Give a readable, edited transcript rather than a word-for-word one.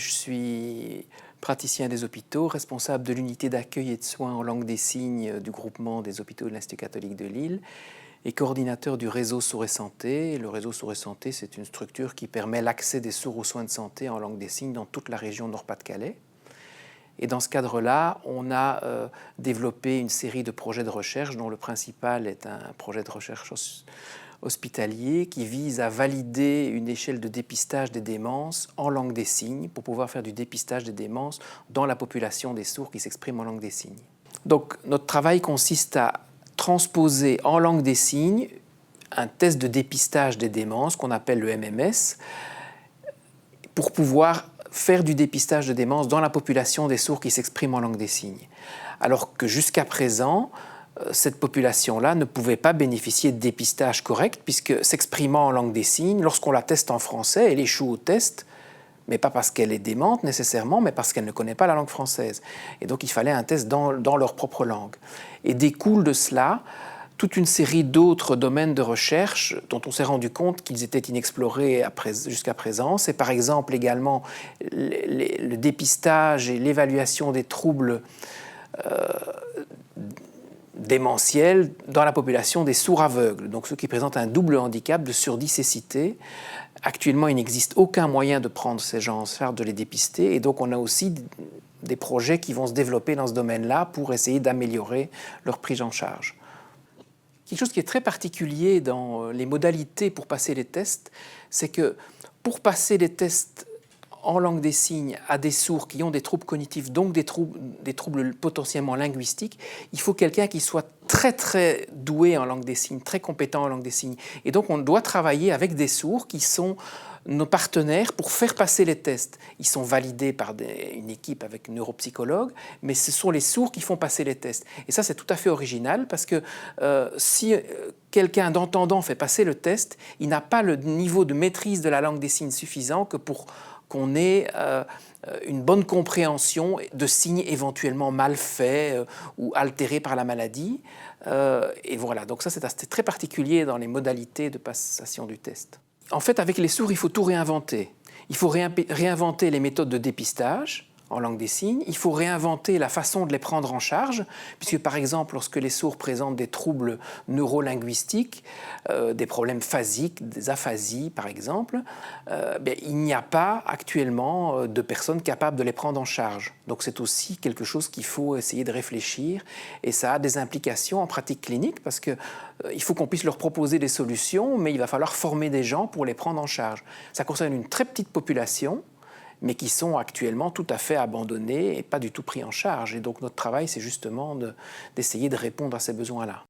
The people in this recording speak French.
je suis praticien des hôpitaux, responsable de l'unité d'accueil et de soins en langue des signes du groupement des hôpitaux de l'Institut catholique de Lille et coordinateur du réseau Sourds et Santé. Le réseau Sourds et Santé, c'est une structure qui permet l'accès des sourds aux soins de santé en langue des signes dans toute la région Nord-Pas-de-Calais. Et dans ce cadre-là, on a développé une série de projets de recherche, dont le principal est un projet de recherche hospitalier qui vise à valider une échelle de dépistage des démences en langue des signes pour pouvoir faire du dépistage des démences dans la population des sourds qui s'expriment en langue des signes. Donc notre travail consiste à transposer en langue des signes un test de dépistage des démences qu'on appelle le MMS pour pouvoir faire du dépistage de démence dans la population des sourds qui s'expriment en langue des signes. Alors que jusqu'à présent, cette population-là ne pouvait pas bénéficier de dépistage correct puisque s'exprimant en langue des signes, lorsqu'on la teste en français, elle échoue au test, mais pas parce qu'elle est démente nécessairement, mais parce qu'elle ne connaît pas la langue française. Et donc il fallait un test dans leur propre langue. Et découle de cela toute une série d'autres domaines de recherche dont on s'est rendu compte qu'ils étaient inexplorés jusqu'à présent. C'est par exemple également le dépistage et l'évaluation des troubles démentiels dans la population des sourds aveugles, donc ceux qui présentent un double handicap de surdicécité. Actuellement, il n'existe aucun moyen de prendre ces gens en charge, de les dépister, et donc on a aussi des projets qui vont se développer dans ce domaine-là pour essayer d'améliorer leur prise en charge. Quelque chose qui est très particulier dans les modalités pour passer les tests, c'est que pour passer les tests en langue des signes à des sourds qui ont des troubles cognitifs, donc des troubles potentiellement linguistiques, il faut quelqu'un qui soit très doué en langue des signes, très compétent en langue des signes. Et donc on doit travailler avec des sourds qui sont nos partenaires pour faire passer les tests. Ils sont validés par une équipe avec une neuropsychologue, mais ce sont les sourds qui font passer les tests. Et ça, c'est tout à fait original parce que si quelqu'un d'entendant fait passer le test, il n'a pas le niveau de maîtrise de la langue des signes suffisant que pour qu'on ait une bonne compréhension de signes éventuellement mal faits ou altérés par la maladie. Et voilà, donc ça c'est très particulier dans les modalités de passation du test. En fait, avec les sourds, il faut tout réinventer. Il faut réinventer les méthodes de dépistage en langue des signes. Il faut réinventer la façon de les prendre en charge, puisque par exemple, lorsque les sourds présentent des troubles neurolinguistiques, des problèmes phasiques, des aphasies par exemple, il n'y a pas actuellement de personnes capables de les prendre en charge. Donc c'est aussi quelque chose qu'il faut essayer de réfléchir, et ça a des implications en pratique clinique, parce qu'il faut qu'on puisse leur proposer des solutions, mais il va falloir former des gens pour les prendre en charge. Ça concerne une très petite population, mais qui sont actuellement tout à fait abandonnés et pas du tout pris en charge. Et donc notre travail, c'est justement d'essayer de répondre à ces besoins-là.